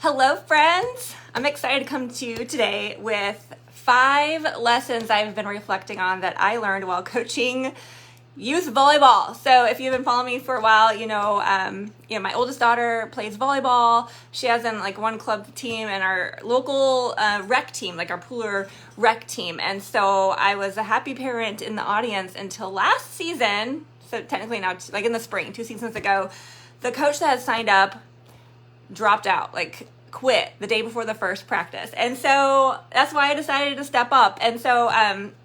Hello, friends. I'm excited to come to you today with 5 lessons I've been reflecting on that I learned while coaching youth volleyball. So if you've been following me for a while, my oldest daughter plays volleyball. She has one club team and our local rec team, like our Pooler rec team. And so I was a happy parent in the audience until last season. So technically now, like in the spring, 2 seasons ago, the coach that had signed up dropped out, quit the day before the first practice. And so that's why I decided to step up. And so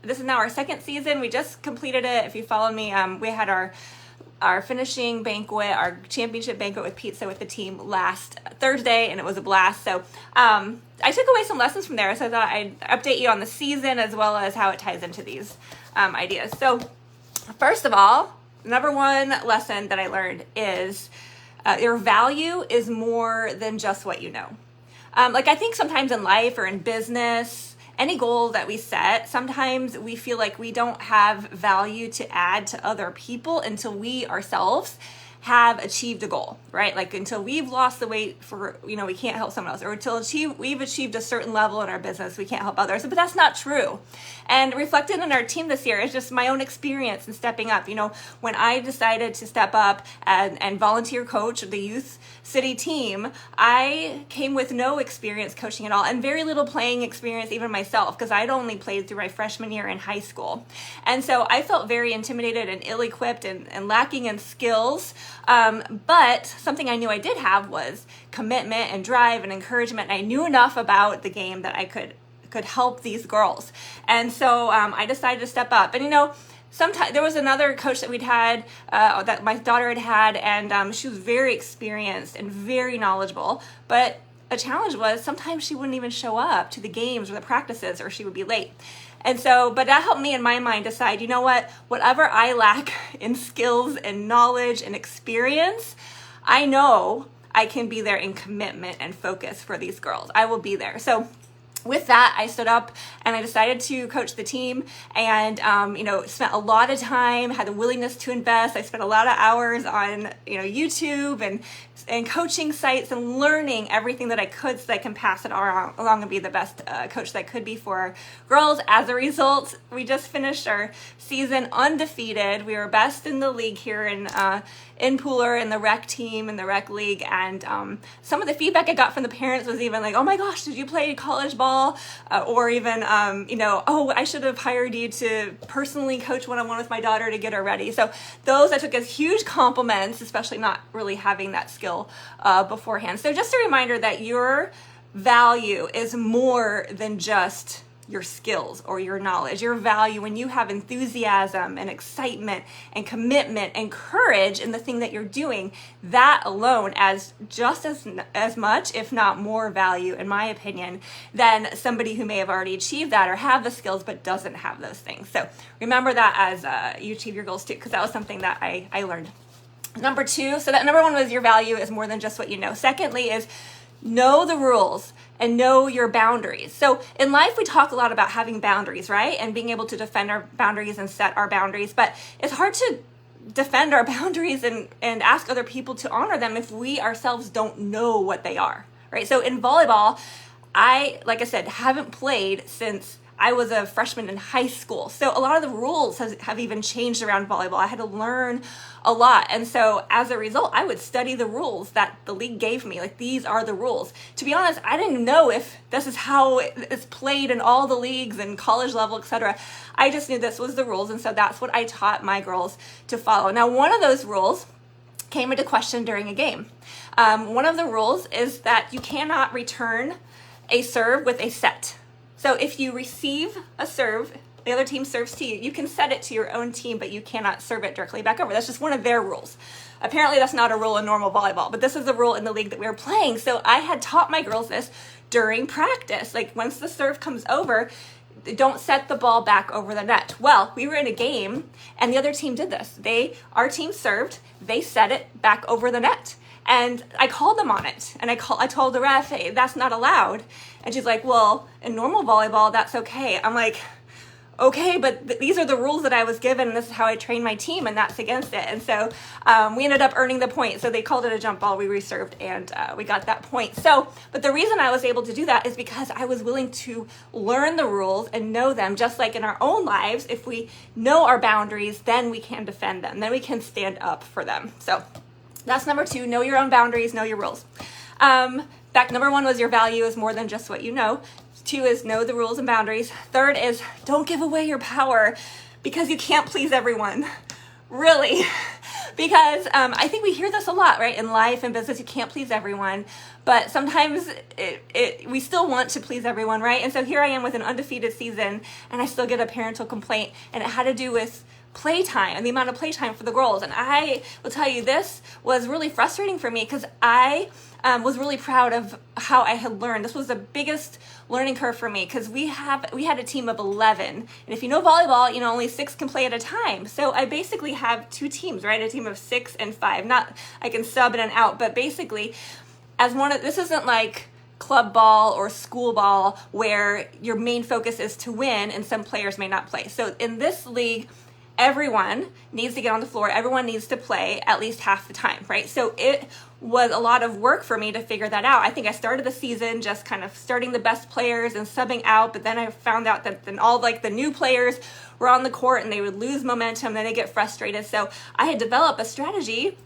this is now our 2nd season. We just completed it. If you followed me, we had our finishing banquet, our championship banquet with pizza with the team last Thursday, and it was a blast. So I took away some lessons from there. So I thought I'd update you on the season as well as how it ties into these ideas. So first of all, number 1 lesson that I learned is your value is more than just what you know. I think sometimes in life or in business, any goal that we set, sometimes we feel like we don't have value to add to other people until we ourselves have achieved a goal, right? Until we've lost the weight we can't help someone else, or until we've achieved a certain level in our business, we can't help others. But that's not true. And reflected in our team this year is just my own experience in stepping up. When I decided to step up and volunteer coach the youth city team, I came with no experience coaching at all and very little playing experience even myself, because I'd only played through my freshman year in high school. And so I felt very intimidated and ill-equipped and lacking in skills. But something I knew I did have was commitment and drive and encouragement. And I knew enough about the game that I could help these girls. And so I decided to step up. And sometimes there was another coach that we'd had, that my daughter had, and she was very experienced and very knowledgeable. But a challenge was sometimes she wouldn't even show up to the games or the practices, or she would be late. And so, but that helped me in my mind decide, whatever I lack in skills and knowledge and experience, I know I can be there in commitment and focus for these girls. I will be there. So with that, I stood up and I decided to coach the team, and spent a lot of time, had the willingness to invest. I spent a lot of hours on YouTube and coaching sites and learning everything that I could so that I can pass it along and be the best coach that I could be for our girls. As a result, we just finished our season undefeated. We were best in the league here in Pooler, in the rec team, in the rec league. And some of the feedback I got from the parents was even like, oh my gosh, did you play college ball? Or even, oh, I should have hired you to personally coach one-on-one with my daughter to get her ready. So those I took as huge compliments, especially not really having that skill beforehand. So just a reminder that your value is more than just your skills or your knowledge. Your value, when you have enthusiasm and excitement and commitment and courage in the thing that you're doing, that alone as just as much, if not more value, in my opinion, than somebody who may have already achieved that or have the skills but doesn't have those things. So remember that as you achieve your goals too, because that was something that I learned. Number 2, so that number 1 was your value is more than just what you know. Secondly is know the rules and know your boundaries. So in life, we talk a lot about having boundaries, right? And being able to defend our boundaries and set our boundaries. But it's hard to defend our boundaries and ask other people to honor them if we ourselves don't know what they are, right? So in volleyball, like I said, haven't played since I was a freshman in high school. So a lot of the rules have even changed around volleyball. I had to learn a lot. And so as a result, I would study the rules that the league gave me. These are the rules. To be honest, I didn't know if this is how it's played in all the leagues and college level, etc. I just knew this was the rules. And so that's what I taught my girls to follow. Now, one of those rules came into question during a game. One of the rules is that you cannot return a serve with a set. So if you receive a serve, the other team serves to you, you can set it to your own team, but you cannot serve it directly back over. That's just one of their rules. Apparently that's not a rule in normal volleyball, but this is a rule in the league that we were playing. So I had taught my girls this during practice. Once the serve comes over, don't set the ball back over the net. Well, we were in a game and the other team did this. Our team served, they set it back over the net. And I called them on it. And I told the ref, hey, that's not allowed. And she's like, well, in normal volleyball, that's okay. I'm like, okay, but these are the rules that I was given, and this is how I train my team, and that's against it. And so we ended up earning the point. So they called it a jump ball. We reserved, and we got that point. So, but the reason I was able to do that is because I was willing to learn the rules and know them. Just like in our own lives, if we know our boundaries, then we can defend them. Then we can stand up for them. So that's number 2, know your own boundaries, know your rules. Fact number 1 was your value is more than just what you know. 2 is know the rules and boundaries. 3rd is don't give away your power because you can't please everyone. Really. Because I think we hear this a lot, right? In life and business, you can't please everyone. But sometimes we still want to please everyone, right? And so here I am with an undefeated season, and I still get a parental complaint, and it had to do with playtime and the amount of playtime for the girls. And I will tell you, this was really frustrating for me because I was really proud of how I had learned. This was the biggest learning curve for me because we had a team of 11. And if you know volleyball, only 6 can play at a time. So I basically have 2 teams, right? A team of 6 and 5. Not I can sub in and out, but basically this isn't like club ball or school ball where your main focus is to win and some players may not play. So in this league, everyone needs to get on the floor. Everyone needs to play at least half the time, right? So it was a lot of work for me to figure that out. I think I started the season just kind of starting the best players and subbing out, but then I found out that then all like the new players were on the court and they would lose momentum, then they get frustrated. So I had developed a strategy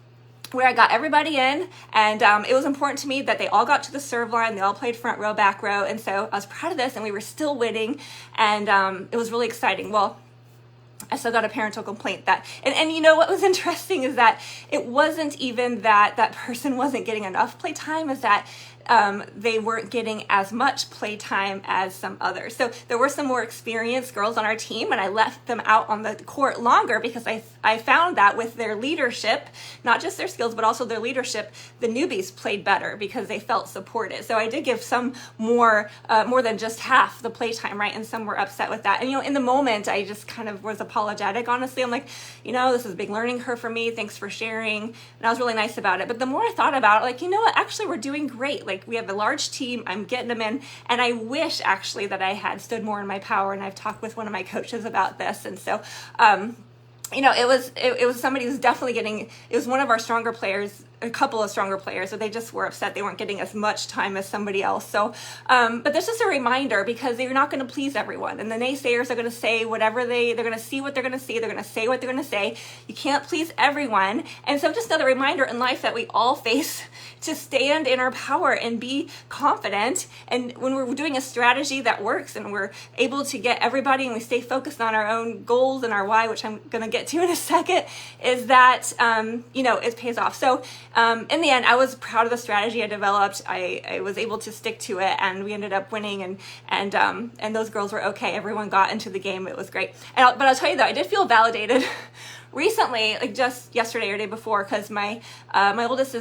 where I got everybody in, and it was important to me that they all got to the serve line, they all played front row, back row, and so I was proud of this, and we were still winning, and it was really exciting. Well, I still got a parental complaint that, and what was interesting is that it wasn't even that person wasn't getting enough playtime, is that they weren't getting as much playtime as some others. So there were some more experienced girls on our team, and I left them out on the court longer because I found that with their leadership, not just their skills, but also their leadership, the newbies played better because they felt supported. So I did give some more than just half the playtime, right? And some were upset with that. And, in the moment, I just kind of was apologetic, honestly. I'm like, this is a big learning curve for me. Thanks for sharing. And I was really nice about it. But the more I thought about it, what? Actually, we're doing great. Like, we have a large team. I'm getting them in. And I wish, actually, that I had stood more in my power. And I've talked with one of my coaches about this. And so, it was somebody who's definitely it was one of our stronger players, a couple of stronger players, so they just were upset they weren't getting as much time as somebody else. So, but that's just a reminder because you're not going to please everyone. And the naysayers are going to say whatever they're going to see what they're going to see. They're going to say what they're going to say. You can't please everyone. And so just another reminder in life that we all face to stand in our power and be confident. And when we're doing a strategy that works and we're able to get everybody and we stay focused on our own goals and our why, which I'm going to get to in a second, is that, it pays off. So in the end, I was proud of the strategy I developed. I was able to stick to it, and we ended up winning, and those girls were okay. Everyone got into the game. It was great. But I'll tell you though, I did feel validated recently, like just yesterday or day before, because my oldest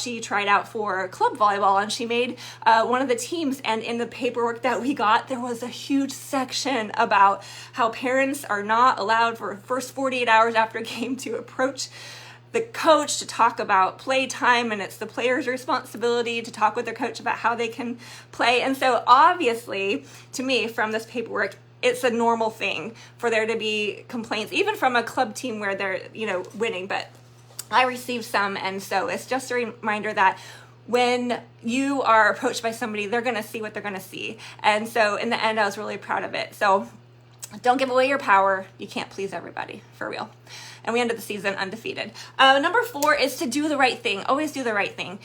she tried out for club volleyball, and she made one of the teams. And in the paperwork that we got, there was a huge section about how parents are not allowed for the first 48 hours after a game to approach the coach to talk about play time, and it's the player's responsibility to talk with their coach about how they can play. And so obviously, to me, from this paperwork, it's a normal thing for there to be complaints, even from a club team where they're, winning. But I received some, and so it's just a reminder that when you are approached by somebody, they're going to see what they're going to see. And so in the end, I was really proud of it. So don't give away your power. You can't please everybody, for real. And we ended the season undefeated. Number 4 is to do the right thing. Always do the right thing.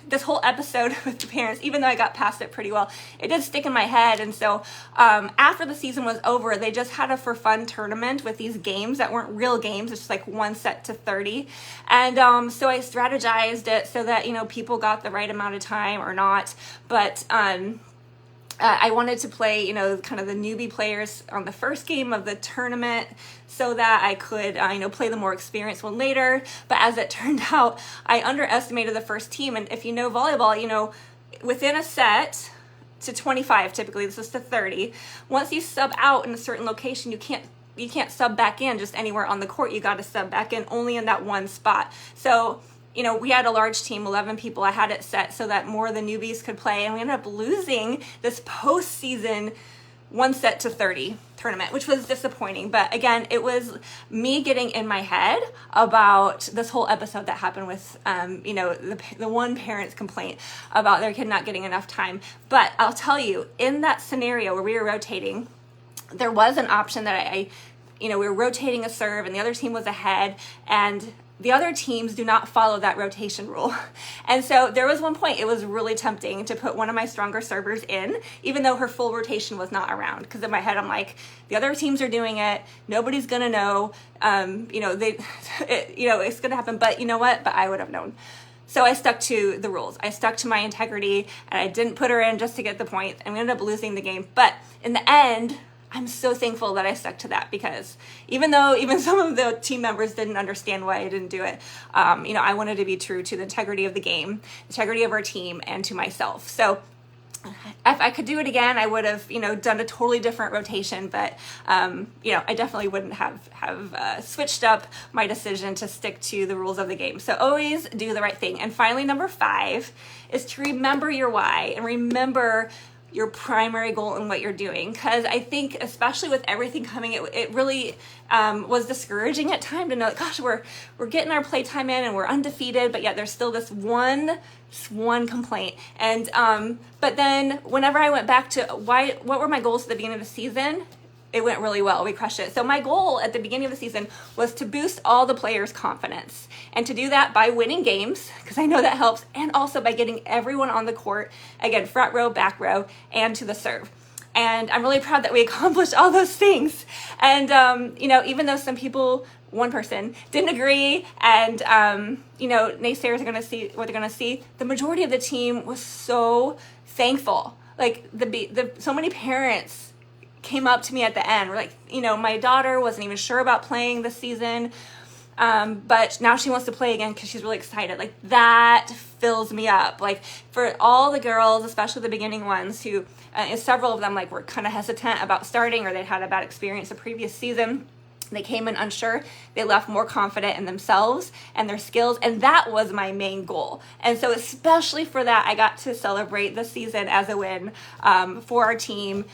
This whole episode with the parents, even though I got past it pretty well, it did stick in my head. And so after the season was over, they just had a for fun tournament with these games that weren't real games. It's just like 1 set to 30. And so I strategized it so that, people got the right amount of time or not. But I wanted to play, kind of the newbie players on the first game of the tournament so that I could, play the more experienced one later. But as it turned out, I underestimated the first team. And if you know volleyball, within a set to 25, typically, this is to 30, once you sub out in a certain location, you can't sub back in just anywhere on the court. You got to sub back in only in that one spot. So we had a large team, 11 people. I had it set so that more of the newbies could play, and we ended up losing this postseason 1 set to 30 tournament, which was disappointing. But again, it was me getting in my head about this whole episode that happened with, the one parent's complaint about their kid not getting enough time. But I'll tell you, in that scenario where we were rotating, there was an option that we were rotating a serve and the other team was ahead, and the other teams do not follow that rotation rule. And so there was one point, it was really tempting to put one of my stronger servers in, even though her full rotation was not around. Because in my head, I'm like, the other teams are doing it. Nobody's going to know. It's going to happen. But you know what? But I would have known. So I stuck to the rules. I stuck to my integrity, and I didn't put her in just to get the point. And we ended up losing the game. But in the end, I'm so thankful that I stuck to that, because even some of the team members didn't understand why I didn't do it, I wanted to be true to the integrity of the game, integrity of our team, and to myself. So if I could do it again, I would have, done a totally different rotation, but, I definitely wouldn't have switched up my decision to stick to the rules of the game. So always do the right thing. And finally, number 5 is to remember your why and remember your primary goal in what you're doing. Because I think, especially with everything coming, it really was discouraging at times to know, gosh, we're getting our playtime in and we're undefeated, but yet there's still this one complaint. And but then whenever I went back to what were my goals at the beginning of the season, it went really well. We crushed it. So my goal at the beginning of the season was to boost all the players' confidence, and to do that by winning games, because I know that helps, and also by getting everyone on the court, again, front row, back row, and to the serve. And I'm really proud that we accomplished all those things. And, even though some people, one person, didn't agree, and, naysayers are going to see what they're going to see, the majority of the team was so thankful. Like, so many parents came up to me at the end. We're like, my daughter wasn't even sure about playing this season, but now she wants to play again because she's really excited. Like, that fills me up. Like, for all the girls, especially the beginning ones, who several of them were kind of hesitant about starting, or they'd had a bad experience the previous season. They came in unsure. They left more confident in themselves and their skills, and that was my main goal. And so especially for that, I got to celebrate this season as a win for our team,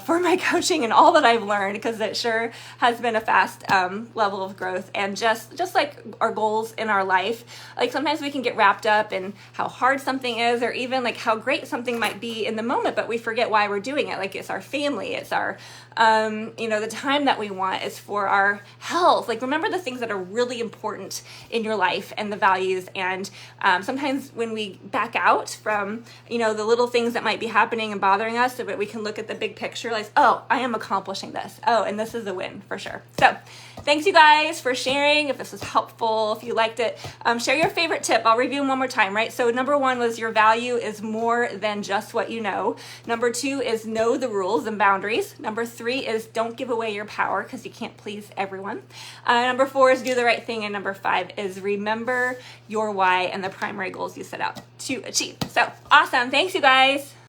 for my coaching and all that I've learned, because it sure has been a fast level of growth. And just like our goals in our life, like sometimes we can get wrapped up in how hard something is, or even like how great something might be in the moment, but we forget why we're doing it. Like, it's our family, it's our the time that we want, is for our health. Like, remember the things that are really important in your life and the values. And sometimes when we back out from, the little things that might be happening and bothering us, so that we can look at the big picture, like, oh, I am accomplishing this. Oh, and this is a win for sure. So thanks, you guys, for sharing. If this was helpful, if you liked it, share your favorite tip. I'll review them one more time, right? So number 1 was your value is more than just what you know. Number 2 is know the rules and boundaries. Number 3 is don't give away your power, because you can't please everyone. Number 4 is do the right thing. And number 5 is remember your why and the primary goals you set out to achieve. So awesome. Thanks, you guys.